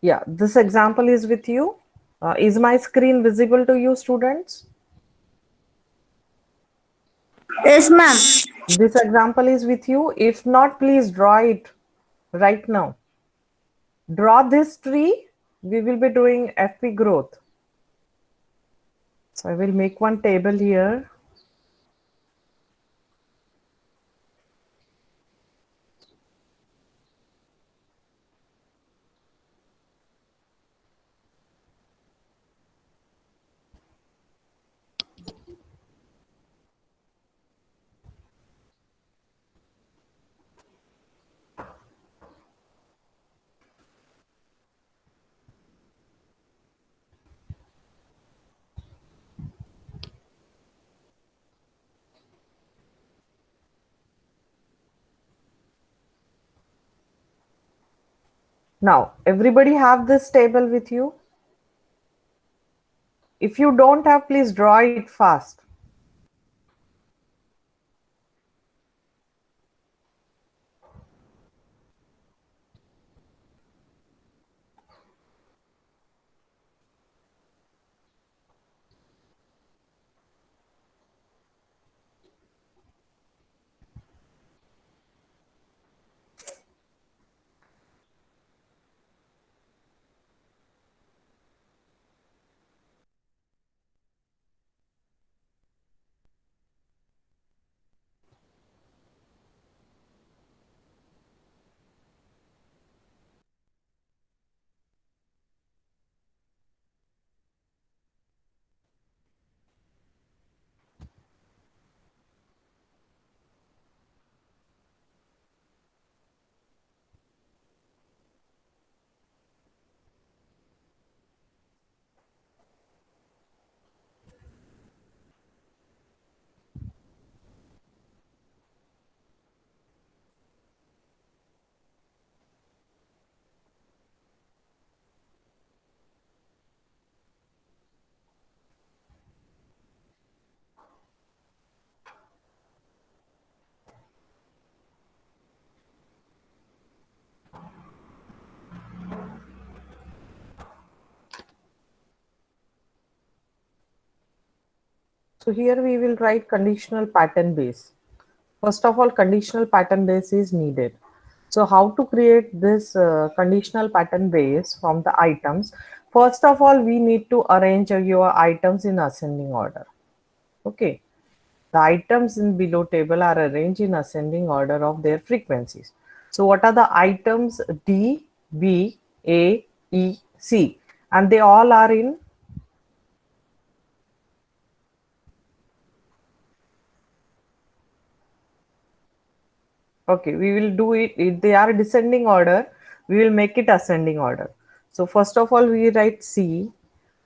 Yeah, this example is with you. Is my screen visible to you, students? Yes, ma'am. This example is with you. If not, please draw it right now. Draw this tree. We will be doing FP growth. So I will make one table here. Now, everybody have this table with you? If you don't have, please draw it fast. So here we will write conditional pattern base. First of all, conditional pattern base is needed. So how to create this conditional pattern base from the items? First of all, we need to arrange your items in ascending order. Okay. The items in below table are arranged in ascending order of their frequencies. So what are the items? D, B, A, E, C. And they all are in, okay, we will do it. If they are descending order, we will make it ascending order. So first of all, we write C.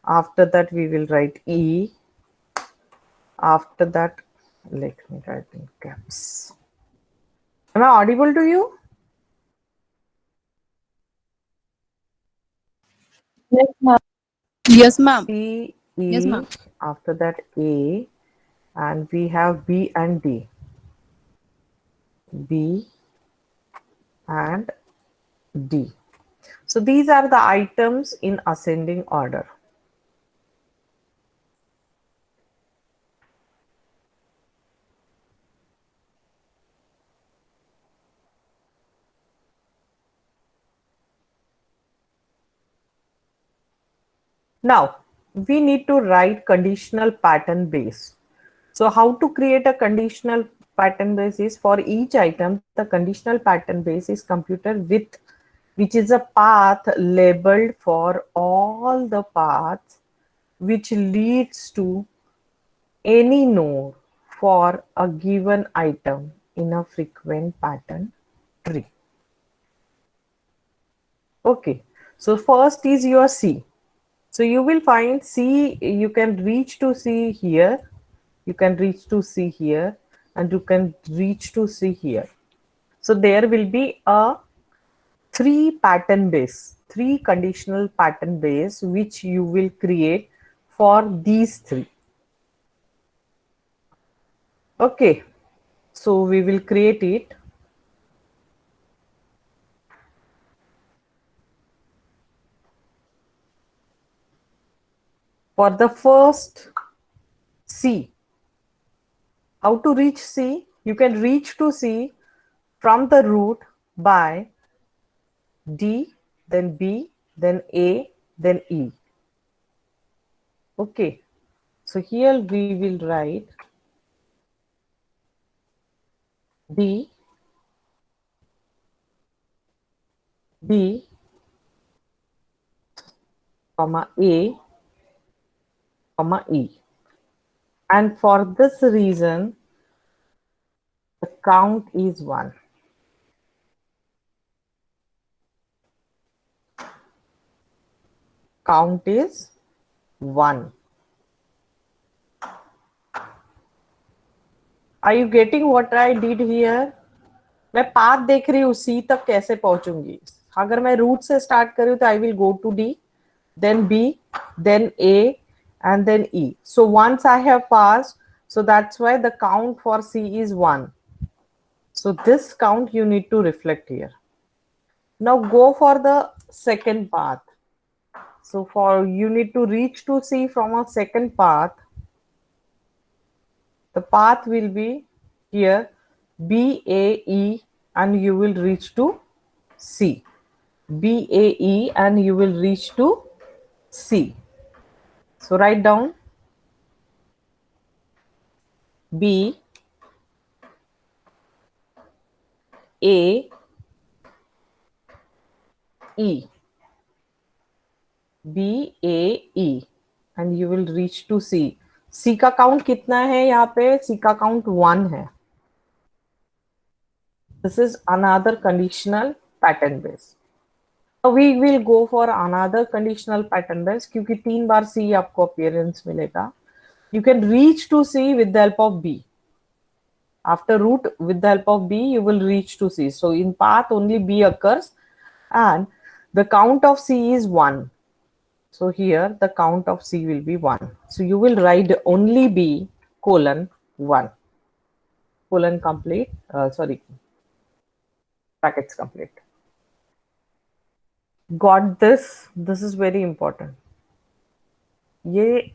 After that, we will write E. After that, let me write in caps. Am I audible to you? Yes, ma'am. Yes, ma'am. C, Yes, E, ma'am. after that A, and we have B and D. B and D. So these are the items in ascending order. Now, we need to write conditional pattern base. So how to create a conditional pattern base is for each item, the conditional pattern base is computed with, which is a path labeled for all the paths which leads to any node for a given item in a frequent pattern tree. Okay, so first is your C. So you will find C, you can reach to C here, you can reach to C here, and you can reach to C here. So there will be a three pattern base, three conditional pattern base, which you will create for these three. Okay, so we will create it. For the first C, how to reach C? You can reach to C from the root by D, then B, then A, then E. Okay, so here we will write D, B, comma A, comma E. And for this reason, the count is 1. Count is 1. Are you getting what I did here? मैं path देख रही हूँ सी तक कैसे पहुंचूंगी. अगर मैं root से start करूँ तो I will go to D, then B, then A, and then E. So once I have passed, so that's why the count for C is 1. So this count you need to reflect here. Now go for the second path. So for you need to reach to C from a second path. The path will be here B, A, E, and you will reach to C. B, A, E, and you will reach to C. So write down B, A, E. B, A, E, and you will reach to C. C का count कितना है यहाँ पे? C का count 1 है. This is another conditional pattern base. So we will go for another conditional pattern base क्योंकि 3 बार C आपको appearance मिलेगा. You can reach to C with the help of B. After root, with the help of B, you will reach to C. So in path only B occurs, and the count of C is 1. So here the count of C will be 1. So you will write only B colon 1. Colon complete. Sorry, brackets complete. Got this? This is very important. ये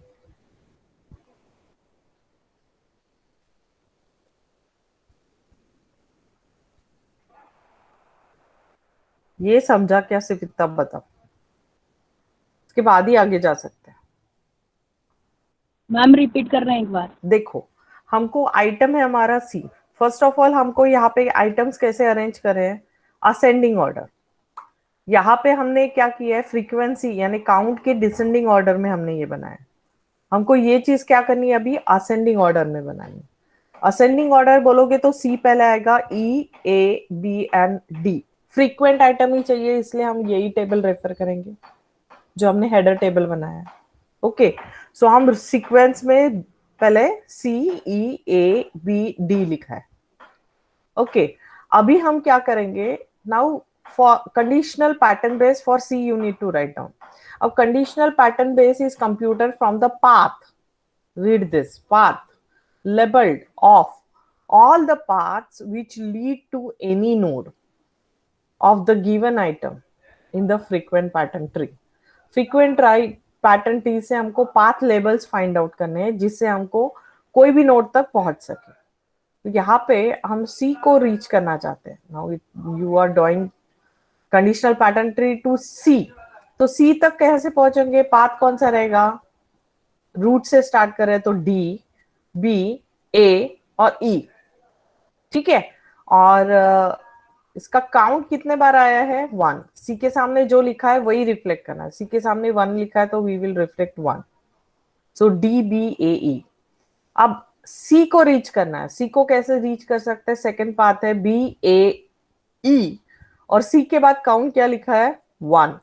समझा क्या? सिर्फ इतना बता, उसके बाद ही आगे जा सकते हैं. मैम रिपीट कर रहे हैं एक बार. देखो, हमको आइटम है हमारा सी. फर्स्ट ऑफ ऑल हमको यहाँ पे आइटम्स कैसे अरेंज करें? Ascending order. यहाँ पे हमने क्या किया है? फ्रीक्वेंसी यानी काउंट के डिसेंडिंग ऑर्डर में हमने ये बनाया. हमको ये चीज क्या करनी है? अभी असेंडिंग ऑर्डर में बनानी है. असेंडिंग ऑर्डर बोलोगे तो सी पहले आएगा, E, A, B and D. Frequent item ही चाहिए, इसलिए हम यही टेबल रेफर करेंगे जो हमने हेडर टेबल बनाया है. ओके, सो हम सीक्वेंस में पहले सी, ई, ए, बी, डी लिखा है. ओके, अभी हम क्या करेंगे? Now for conditional pattern base for C you need to write down. अब conditional pattern base is computed from the path. Read this: path labeled of all the paths which lead to any node of the given item in the frequent pattern tree. Frequent pattern tree से हमको path labels find out करने हैं जिससे हमको कोई भी node तक पहुंच सके. तो यहाँ पे हम C को रीच करना चाहते हैं. Now you are drawing conditional pattern tree to C. तो C तक कैसे पहुंचेंगे? पाथ कौन सा रहेगा? रूट से स्टार्ट करें तो डी, बी, ए और ई. ठीक है, और इसका काउंट कितने बार आया है? 1. सी के सामने जो लिखा है वही रिफ्लेक्ट करना है. सी के सामने 1 लिखा है तो we will reflect 1. So D, B, A, E. अब सी को रीच करना है. सी को कैसे रीच कर सकते हैं? सेकेंड पाथ है बी, ए, ई, और सी के बाद काउंट क्या लिखा है? 1.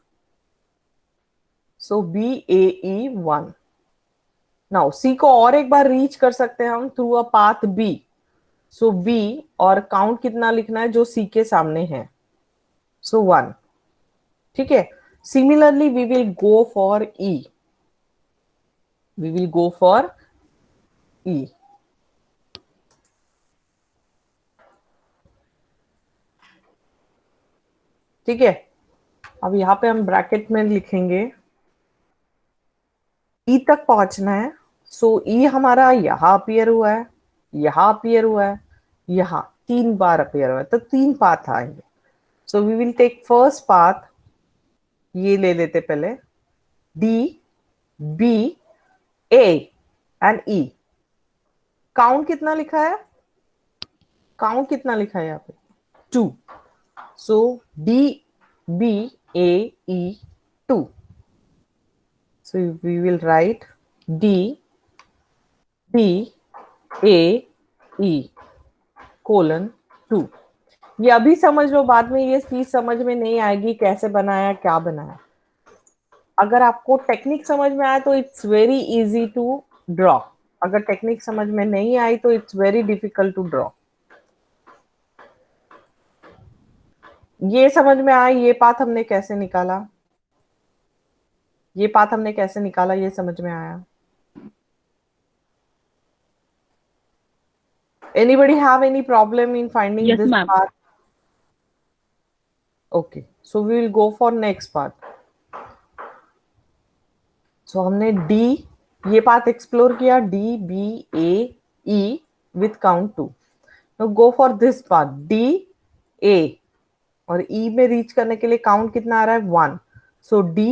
सो B, A, E, 1. Now see को और एक बार रीच कर सकते हैं हम through a path B. So B और काउंट कितना लिखना है जो सी के सामने है? सो 1. ठीक है, similarly we will go for E. We will go for E. ठीक है, अब यहां पे हम ब्रैकेट में लिखेंगे ई तक पहुंचना है. सो ई हमारा यहाँ अपियर हुआ है, यहाँ अपियर हुआ है, यहाँ 3 बार अपियर हुआ है, तो 3 पाथ आएंगे. So we will take first path. ये ले लेते पहले, D B A and E. Count कितना लिखा है? काउंट कितना लिखा है यहाँ पे? 2. So D B A E 2. So we will write D B A E colon 2. ये अभी समझ लो, बाद में ये चीज समझ में नहीं आएगी कैसे बनाया, क्या बनाया. अगर आपको टेक्निक समझ में आया तो it's very easy to draw. अगर टेक्निक समझ में नहीं आई तो it's very difficult to draw. ये समझ में आया, ये पाथ हमने कैसे निकाला, ये पाथ हमने कैसे निकाला, ये समझ में आया. Anybody have any problem in finding Yes, this ma'am. path? Okay, so we will go for next path. So हमने D ये पाथ एक्सप्लोर किया, D B A E with count 2. Now go for this path D A, और E में reach करने के लिए count कितना आ रहा है? 1. So D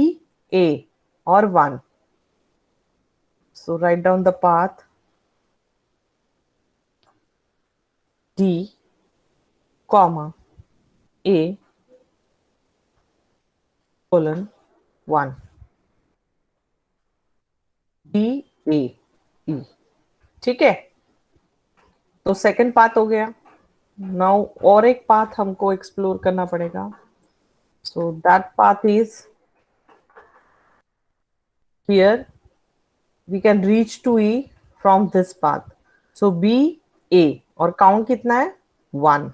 A और 1. So write down the path D comma A colon 1. D A E. ठीक है, तो सेकंड पाथ हो गया. नाउ और एक पाथ हमको एक्सप्लोर करना पड़ेगा. So that path is here. We can reach to E from this path. So B A और काउंट कितना है? 1.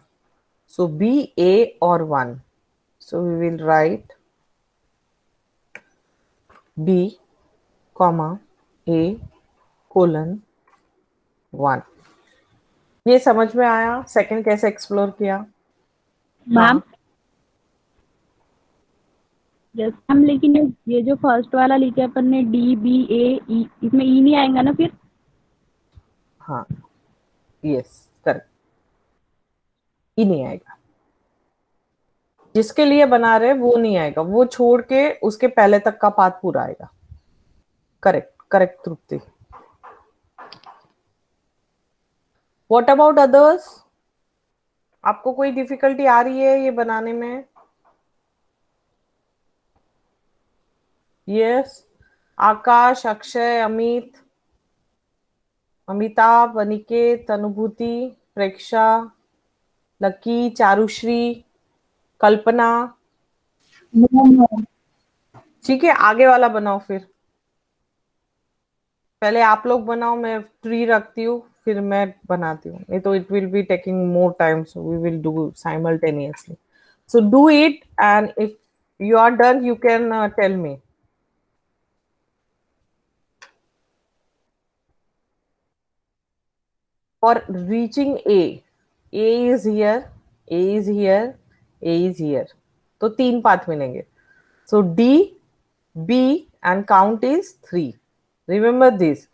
सो बी ए और 1. So we will write B comma A colon 1. ये समझ में आया सेकंड कैसे एक्सप्लोर किया? मैम. यस मैम, लेकिन ये जो फर्स्ट वाला लिखा है अपन ने डी बी ए ई, इसमें ई नहीं आएगा ना फिर? हाँ, यस करेक्ट, ई नहीं आएगा. जिसके लिए बना रहे वो नहीं आएगा, वो छोड़ के उसके पहले तक का पाथ पूरा आएगा. Correct correct Tripti. What about others? आपको कोई डिफिकल्टी आ रही है ये बनाने में? यस, आकाश, अक्षय, अमित, अमिताभ, अनिकेत, अनुभूति, प्रेक्षा, लकी, चारुश्री, कल्पना. ठीक है, आगे वाला बनाओ फिर. पहले आप लोग बनाओ, मैं ट्री रखती हूँ, फिर मैं बनाती हूँ, नहीं तो it will be taking more time. So we will do simultaneously. So do it, and if you are done you can tell me. For reaching A is here, A is here, A is here. तो 3 path मिलेंगे. So D B and count is 3. Remember this,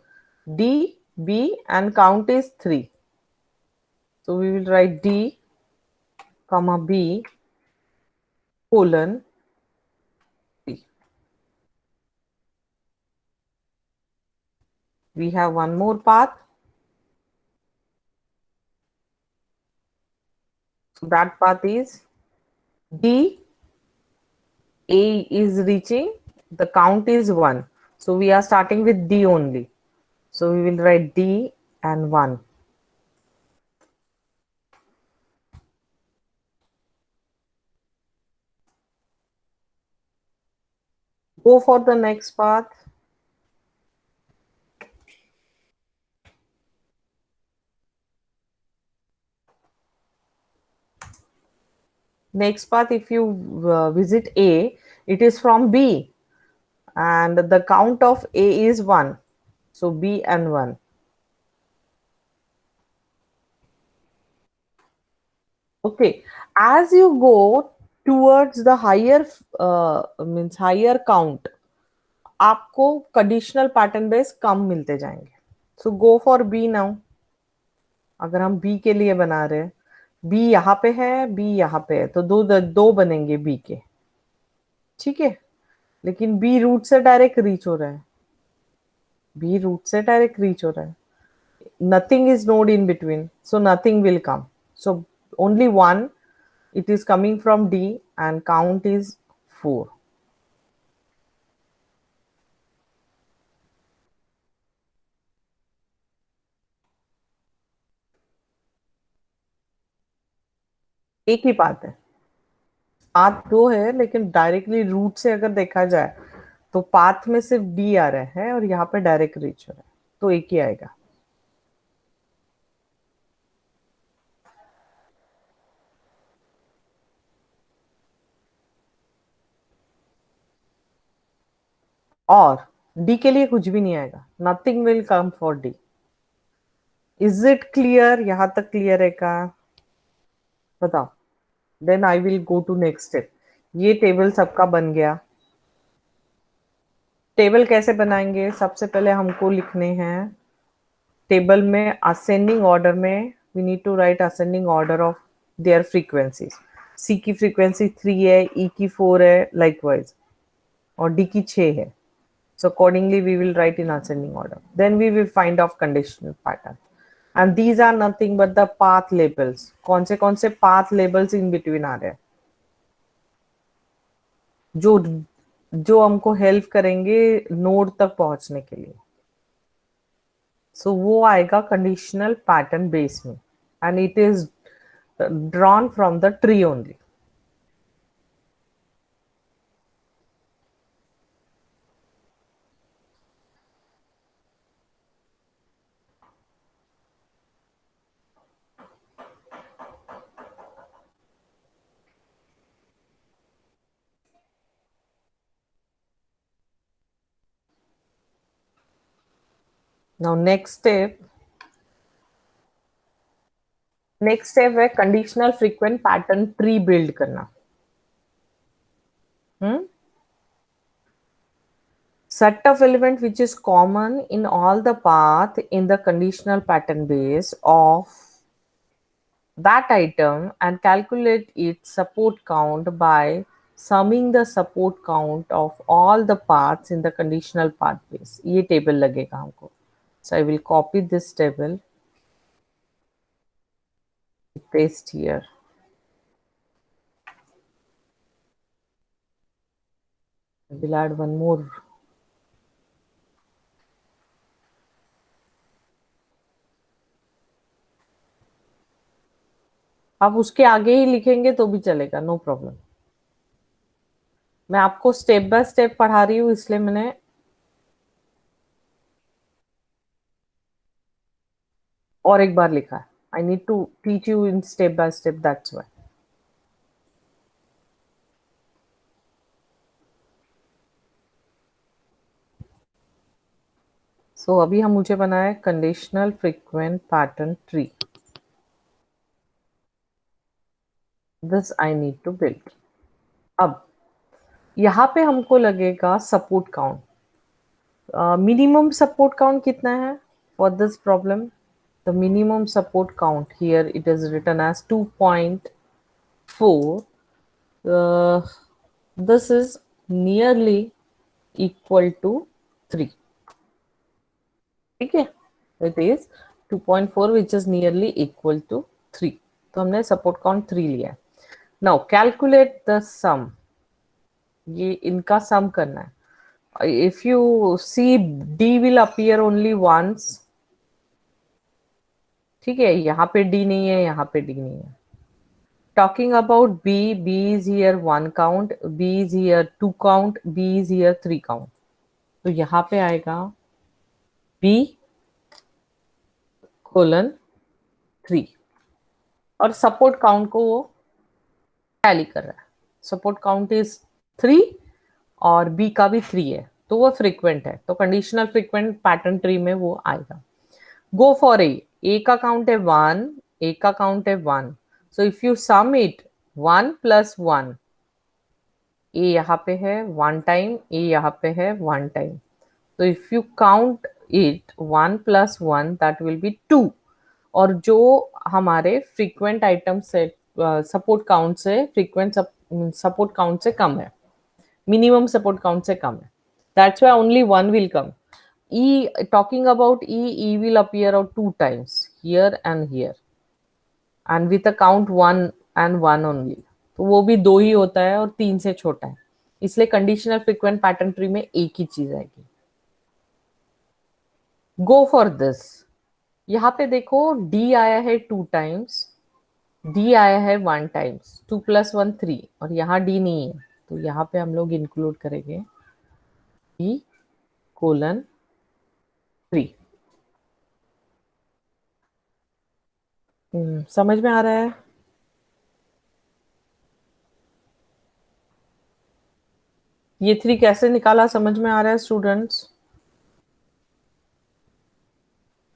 D B and count is 3. So we will write D comma B colon 3. We have one more path. So that path is D A is reaching, the count is 1. So we are starting with D only. So we will write D and 1. Go for the next path. Next path, if you visit A, it is from B, and the count of A is 1. So B and 1. Okay, as you go towards the higher means higher count, आपको conditional pattern base कम मिलते जाएंगे. सो go for B now. अगर हम B के लिए बना रहे हैं, बी यहाँ पे है, बी यहाँ पे है, तो दो बनेंगे बी के. ठीक है, लेकिन बी रूट से डायरेक्ट रीच हो रहा है. बी रूट से डायरेक्ट रीच हो रहा है. Nothing is node in between, so nothing will come. So only one, it is coming from D and count is 4. एक ही बात है. पाथ दो है, लेकिन डायरेक्टली रूट से अगर देखा जाए तो पाथ में सिर्फ डी आ रहा है और यहाँ पे डायरेक्ट रीच हो रहा है, तो एक ही आएगा. और डी के लिए कुछ भी नहीं आएगा. Nothing will come for D. Is it clear? यहां तक क्लियर है का? बताओ. Then I will go to next step. ये टेबल सबका बन गया. टेबल कैसे बनाएंगे? सबसे पहले हमको लिखने हैं टेबल में असेंडिंग ऑर्डर में. We need to write ascending order of their frequencies. C की फ्रीक्वेंसी 3 है, ई की 4 है, लाइकवाइज, और डी की 6 है. So accordingly we will write in ascending order. Then we will find off conditional pattern. And these are nothing but the path labels. कौन से path labels in between आ रहे हैं जो जो हमको हेल्प करेंगे नोड तक पहुंचने के लिए. सो वो आएगा कंडीशनल पैटर्न बेस में. And it is drawn from the tree only. Now next step है conditional frequent pattern tree build करना. Set of element which is common in all the path in the conditional pattern base of that item and calculate its support count by summing the support count of all the paths in the conditional path base. ये table लगेगा हमको. So I will copy this table, paste here. I will add one more. आप उसके आगे ही लिखेंगे तो भी चलेगा, नो प्रॉब्लम. मैं आपको स्टेप बाय स्टेप पढ़ा रही हूँ, इसलिए मैंने और एक बार लिखा है. I need to teach you in step by step, that's why. So अभी हम मुझे बनाए conditional frequent pattern tree. This I need to build. अब यहाँ पे हमको लगेगा support count. Minimum support count कितना है for this problem? The minimum support count here it is written as 2.4. This is nearly equal to 3. ठीक है, it is 2.4 which is nearly equal to 3. तो हमने सपोर्ट काउंट 3 लिया है. Now calculate the sum. ये इनका सम करना है. If you see D will appear only once. ठीक है, यहाँ पे डी नहीं है, यहाँ पे डी नहीं है. Talking about B, B is here 1 count, B is here 2 count, B is here 3 count. तो यहाँ पे आएगा बी कोलन 3. और सपोर्ट काउंट को वो टैली कर रहा है. सपोर्ट काउंट इज 3 और बी का भी 3 है, तो वो फ्रीक्वेंट है. तो कंडीशनल फ्रीक्वेंट पैटर्न ट्री में वो आएगा. गो फॉर ए का काउंट है 1, ए का काउंट है 1. So if you sum it 1 + 1, A यहाँ पे है 1 टाइम, ए यहाँ पे है 1 टाइम। तो if you count it 1 + 1 that will be 2। और जो हमारे फ्रीक्वेंट आइटम से सपोर्ट काउंट से फ्रीक्वेंट सपोर्ट काउंट से कम है, मिनिमम सपोर्ट काउंट से कम है, that's why only 1 will come. E, talking about E will appear out 2 times, here and here, and with a count 1 and 1 only। तो वो भी 2 ही होता है और 3 से छोटा है, इसलिए कंडीशनल फ्रीक्वेंट पैटर्न ट्री में एक ही चीज आएगी। Go for this. यहाँ पे देखो D आया है 2 टाइम्स, D आया है 1 टाइम्स, 2 + 1 3, और यहाँ D नहीं है, तो यहाँ पे हम लोग इंक्लूड करेंगे D:3। समझ में आ रहा है? ये 3 कैसे निकाला, समझ में आ रहा है स्टूडेंट्स?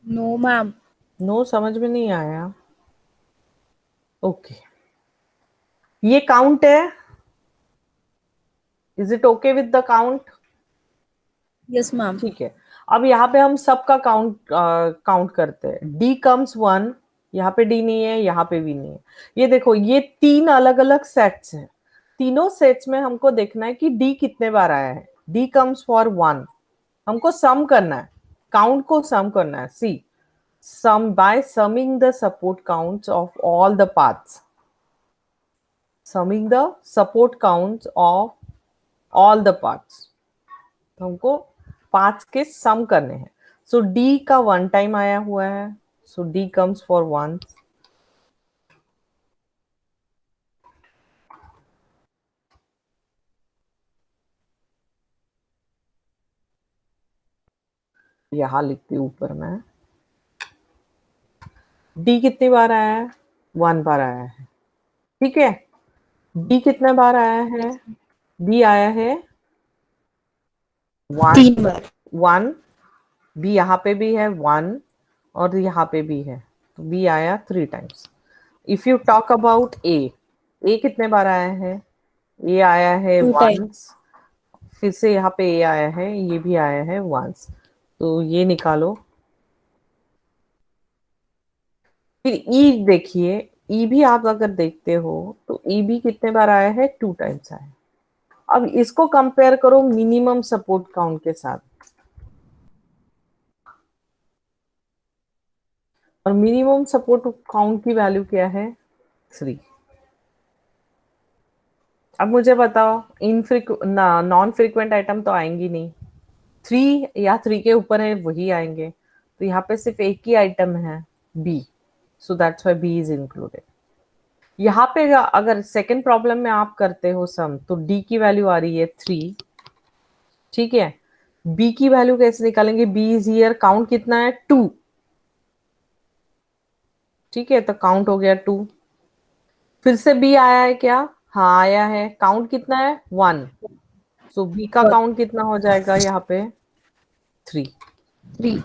No, ma'am. नो, समझ में नहीं आया? ओके, ये काउंट है। Is it okay with the count? Yes, ma'am. ठीक है। अब यहाँ पे हम सबका काउंट करते हैं। डी कम्स 1, यहाँ पे डी नहीं है, यहाँ पे भी नहीं है। ये देखो, ये 3 अलग अलग सेट्स हैं। तीनों सेट्स में हमको देखना है कि डी कितने बार आया है। डी कम्स फॉर 1, हमको सम करना है, काउंट को सम करना है। C, sum by summing the support counts of all the paths, summing the support counts of all the parts. तो हमको पार्ट्स के सम करने हैं। सो डी का 1 टाइम आया हुआ है, सो डी कम्स फॉर 1। यहां लिखती हूँ ऊपर में, डी कितनी बार आया है? 1 बार आया है। ठीक है, डी कितने बार आया है? डी आया है 1। 3 बार। 1, बी यहाँ पे भी है 1, और यहाँ पे भी है, तो बी आया 3 times. If you talk about A, A कितने बार आया है? ए आया है 2 times. वंस, फिर से यहाँ पे ए आया है, ये भी आया है वंस, तो ये निकालो। फिर ई देखिए, ई भी आप अगर देखते हो तो ई भी कितने बार आया है? 2 टाइम्स आया है। अब इसको कंपेयर करो मिनिमम सपोर्ट काउंट के साथ, और मिनिमम सपोर्ट काउंट की वैल्यू क्या है? 3। अब मुझे बताओ, नॉन फ्रीक्वेंट आइटम तो आएंगी नहीं, 3 या 3 के ऊपर है वही आएंगे, तो यहाँ पे सिर्फ एक ही आइटम है, B, so that's why B is included. यहाँ पे अगर सेकंड प्रॉब्लम में आप करते हो सम, तो डी की वैल्यू आ रही है 3। ठीक है, बी की वैल्यू कैसे निकालेंगे? बी इज हियर, काउंट कितना है? 2। ठीक है, तो काउंट हो गया 2। फिर से बी आया है क्या? हाँ आया है, काउंट कितना है? 1। सो बी का काउंट कितना हो जाएगा यहाँ पे? 3। 3.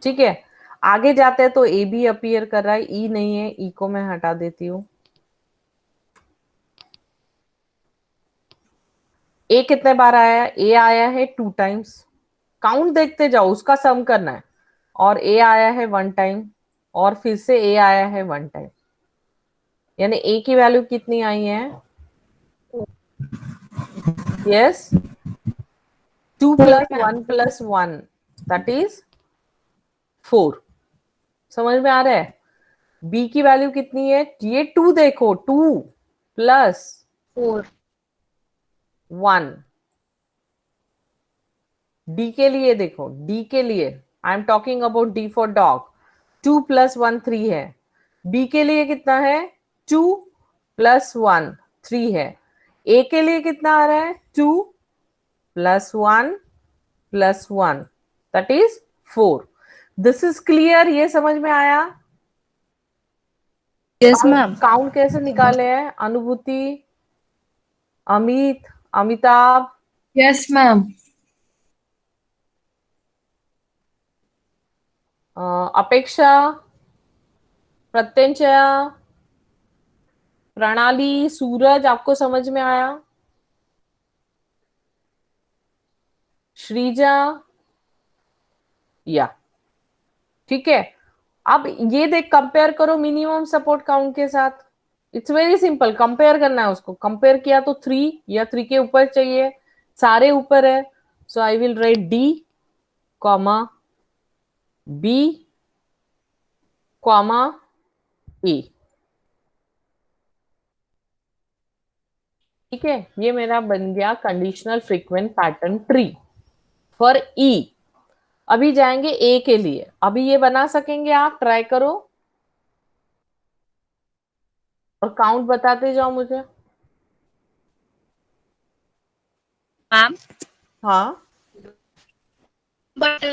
ठीक है, आगे जाते हैं तो ए भी अपीयर कर रहा है, ई नहीं है, ई को मैं हटा देती हूँ। ए कितने बार आया है? ए आया है 2 टाइम्स, काउंट देखते जाओ, उसका सम करना है। और ए आया है 1 टाइम, और फिर से ए आया है 1 टाइम, यानी ए की वैल्यू कितनी आई है? Yes, 2 + 1 + 1 that is 4। समझ में आ रहा है? बी की वैल्यू कितनी है? ये 2 देखो, 2 + 4. 1। डी के लिए देखो, डी के लिए I am talking about D for dog, 2 + 1 3 है। बी के लिए कितना है? 2 + 1 3 है। ए के लिए कितना आ रहा है? 2 + 1 + 1 that is 4। This is clear? ये समझ में आया? Yes, ma'am. काउंट कैसे निकाले हैं? अनुभूति, अमित, अमिताभ, Yes, ma'am. अपेक्षा, प्रत्यंचा, प्रणाली, सूरज, आपको समझ में आया? श्रीजा, या ठीक है। अब ये देख, कंपेयर करो मिनिमम सपोर्ट काउंट के साथ। इट्स वेरी सिंपल, कंपेयर करना है उसको। कंपेयर किया तो 3 या 3 के ऊपर चाहिए, सारे ऊपर है। So I will write D comma B comma A. ठीक है, ये मेरा बन गया conditional frequent pattern tree for E. अभी जाएंगे ए के लिए। अभी ये बना सकेंगे आप? ट्राई करो और काउंट बताते जाओ मुझे। मैम हाँ, बट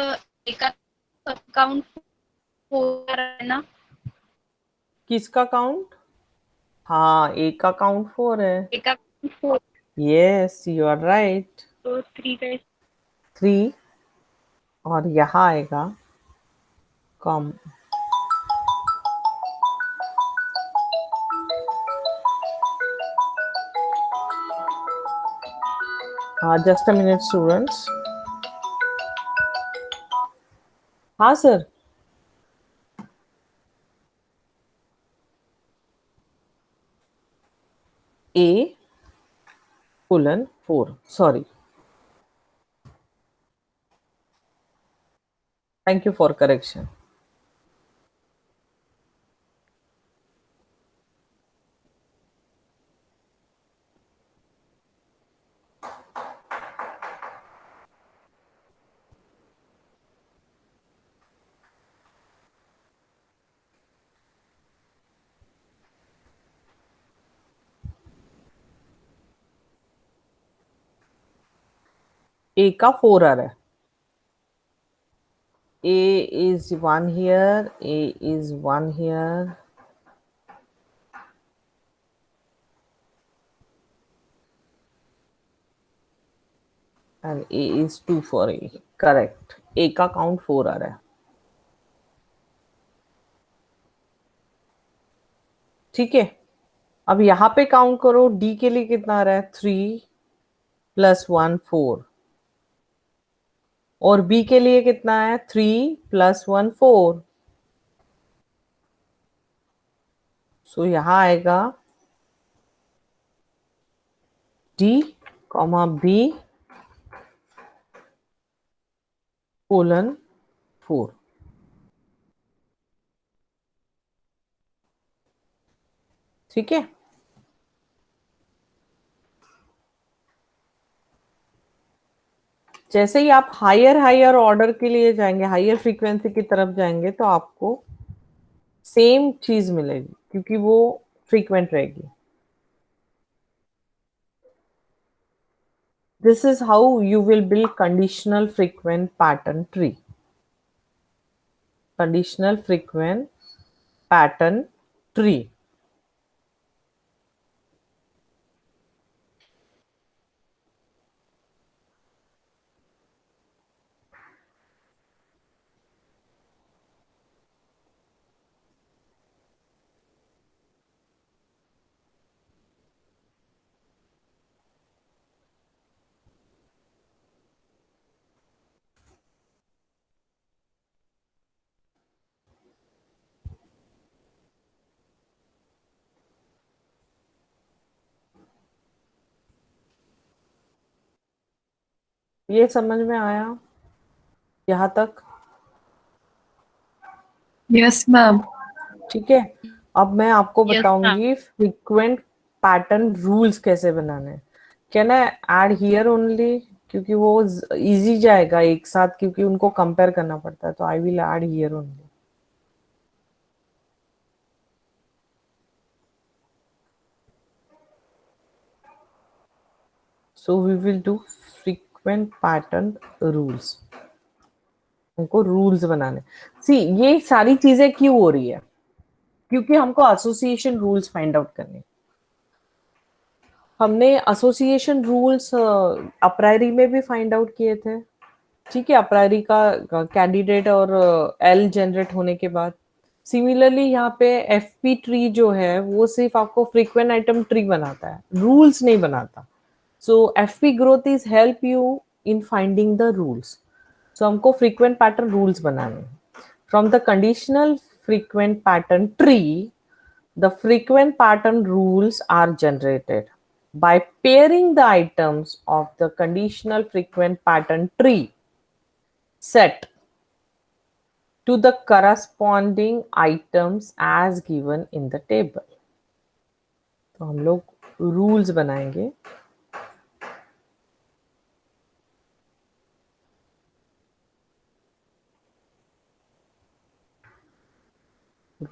एक अकाउंट 4 है ना? किसका काउंट? हाँ, ए का काउंट 4 है। एक account 4 yes, you are right. तो 3 का 3 और यहाँ आएगा कॉम। हाँ, जस्ट अ मिनट स्टूडेंट्स। हाँ sir. A colon 4, sorry, thank you for correction. A का 4 आ रहा है। A is 1 here, A is 1 here, and A is 2 for A. Correct. A का काउंट 4 आ रहा है। ठीक है, अब यहाँ पे काउंट करो। D के लिए कितना आ रहा है? 3 प्लस 1 4। और B के लिए कितना है? 3 प्लस 1 4। सो यहाँ आएगा D कॉमा B कोलन 4। ठीक है, जैसे ही आप हायर हायर ऑर्डर के लिए जाएंगे, हायर फ्रीक्वेंसी की तरफ जाएंगे, तो आपको सेम चीज मिलेगी क्योंकि वो फ्रीक्वेंट रहेगी। This is how you will build conditional frequent pattern tree. Conditional frequent pattern tree. ये समझ में आया यहाँ तक? Yes ma'am. ठीक है, अब मैं आपको Yes, बताऊंगी फ्रीक्वेंट पैटर्न रूल्स कैसे बनाने हैं। Can I add here only? क्योंकि वो इजी जाएगा एक साथ, क्योंकि उनको कंपेयर करना पड़ता है। तो I will add here only. So we will do frequent pattern rules. उनको रूल्स बनाने। सी, ये सारी चीजें क्यों हो रही है? क्योंकि हमको एसोसिएशन रूल्स फाइंड आउट करने। हमने एसोसिएशन रूल्स अप्रायरी में भी फाइंड आउट किए थे। ठीक है, अप्रायरी का कैंडिडेट और एल जनरेट होने के बाद। सिमिलरली यहाँ पे एफपी ट्री जो है वो सिर्फ आपको फ्रीक्वेंट आइटम ट्री बनाता है, रूल्स नहीं बनाता। So FP growth is help you in finding the rules. So हमको frequent pattern rules बनाने हैं. From the conditional frequent pattern tree, the frequent pattern rules are generated by pairing the items of the conditional frequent pattern tree set to the corresponding items as given in the table. तो हम लोग rules बनाएंगे.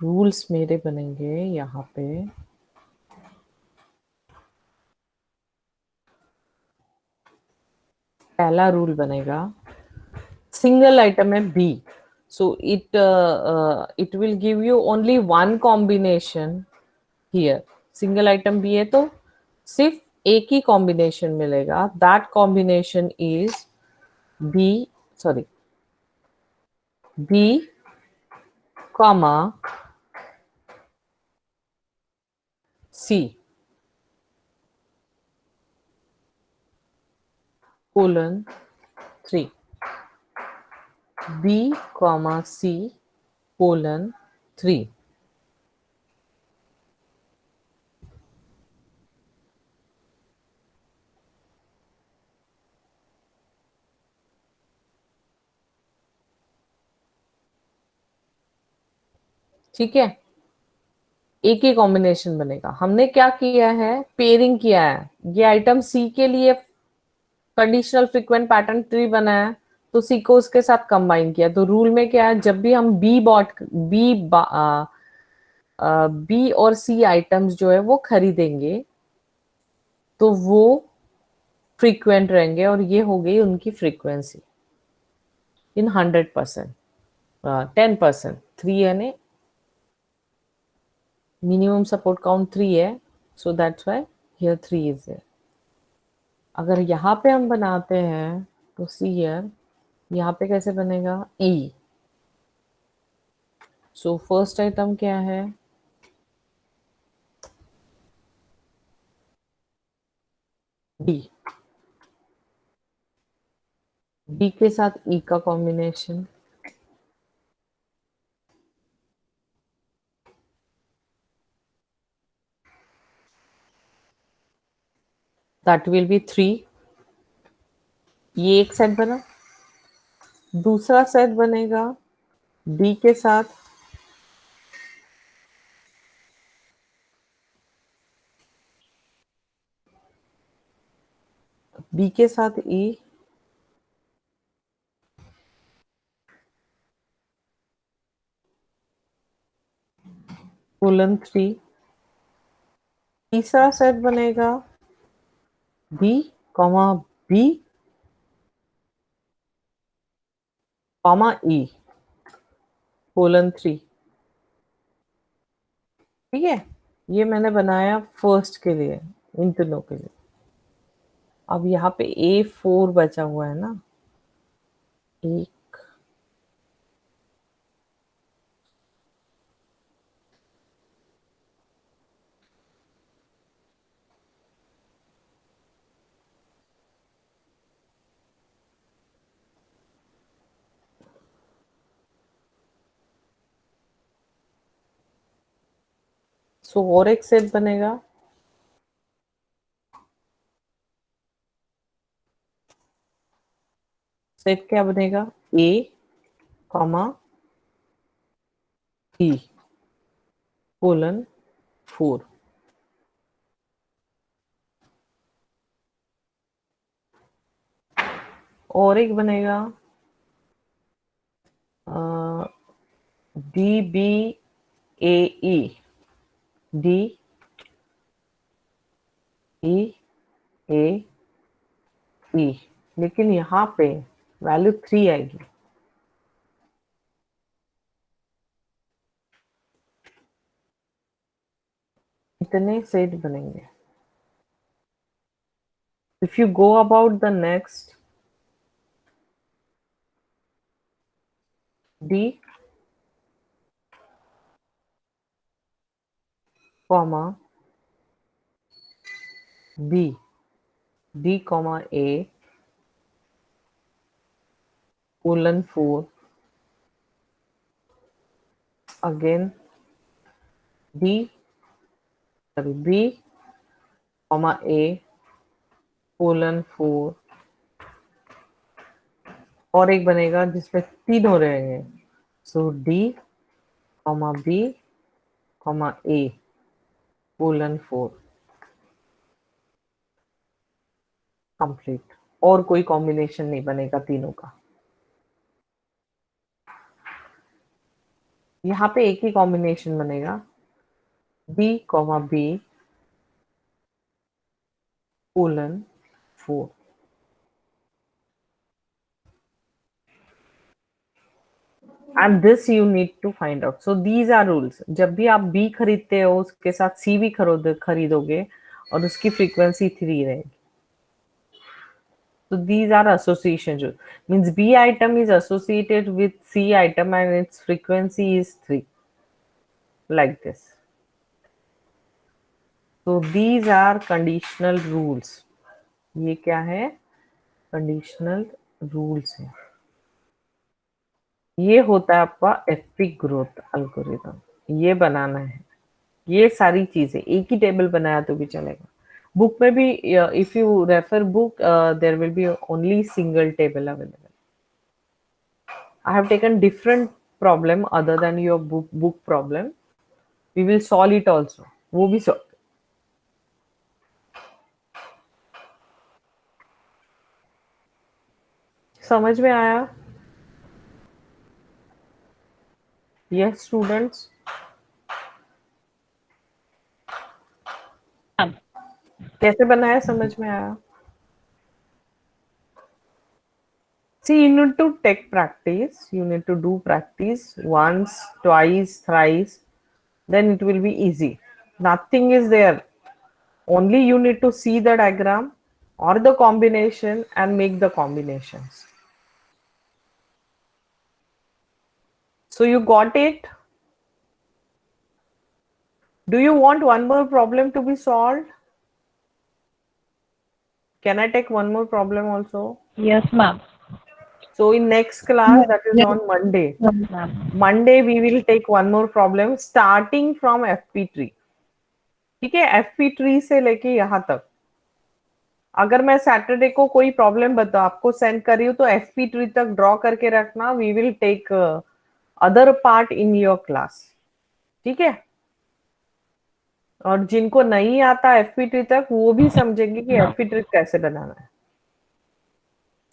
Rules मेरे बनेंगे यहाँ पे. पहला rule बनेगा, सिंगल आइटम है B, so it will give you only one combination here. Single item B है तो सिर्फ एक ही कॉम्बिनेशन मिलेगा. That combination is B, sorry, B comma C colon 3. B comma C colon 3. ठीक है, एक ही कॉम्बिनेशन बनेगा. हमने क्या किया है, पेयरिंग किया है. ये आइटम सी के लिए कंडीशनल फ्रीक्वेंट पैटर्न ट्री बनाया, तो सी को उसके साथ कंबाइन किया. तो रूल में क्या है, जब भी हम बी और सी आइटम्स जो है वो खरीदेंगे तो वो फ्रीक्वेंट रहेंगे, और ये हो गई उनकी फ्रीक्वेंसी इन 100%. 10% 3 यानी मिनिमम सपोर्ट काउंट 3 है, so that's why here 3 is there. अगर यहाँ पे हम बनाते हैं तो सी हियर, यहाँ पे कैसे बनेगा, ई. सो फर्स्ट आइटम क्या है, डी. डी के साथ ई का कॉम्बिनेशन, दैट विल बी 3. ये एक सेट बना. दूसरा सेट बनेगा डी के साथ बी के साथ ई, कोलन 3. तीसरा सेट बनेगा B comma B comma E colon 3. ठीक है, ये मैंने बनाया फर्स्ट के लिए, इन तीनों के लिए. अब यहाँ पे A4 बचा हुआ है ना, एक, सो और एक सेट बनेगा. सेट क्या बनेगा, A कॉमा E कोलन 4. और एक बनेगा D B A E, D E A E, लेकिन यहाँ पे वैल्यू 3 आएगी. इतने सेट बनेंगे. If you go about the next, D comma B, D comma A colon 4, again D, sorry, B, comma A, colon 4, और एक बनेगा जिसमें 3 हो रहेंगे, सो D, comma B, comma A, colon 4, complete. और कोई कॉम्बिनेशन नहीं बनेगा तीनों का। यहाँ पे एक ही कॉम्बिनेशन बनेगा, B, comma B, colon 4। And this you need to find out. So these are rules. जब भी आप बी खरीदते हो उसके साथ सी भी खरीदोगे और उसकी फ्रीक्वेंसी 3 रहेगी। So these are association rules. Means B item is associated with C item and its frequency is 3. Like this. So these are conditional rules. ये क्या है? Conditional rules है। ये होता है आपका एफपी ग्रोथ एल्गोरिथम। ये बनाना है। ये सारी चीजें एक ही टेबल बनाया तो भी चलेगा। बुक में भी if you refer book there will be only single table available. I have taken different problem other than your book problem. We will solve it also. वो भी solve। समझ में आया? Yes, students. कैसे बनाया समझ में आया? See, you need to take practice. You need to do practice once, twice, thrice. Then it will be easy. Nothing is there. Only you need to see the diagram or the combination and make the combinations. So you got it? Do you want one more problem to be solved? Can I take one more problem also? Yes, ma'am. So in next class, that is on Monday. Yes, ma'am. Monday we will take one more problem starting from FP tree. ठीक है, FP tree से लेके यहाँ तक। अगर मैं Saturday को कोई प्रॉब्लम बता आपको सेंड कर रही हूँ तो FP tree तक ड्रॉ करके रखना। We will take other part in your class. ठीक है, और जिनको नहीं आता FP tree तक वो भी समझेंगे कि FP tree कैसे बनाना है।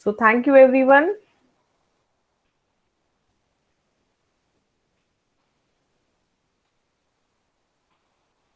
So thank you everyone.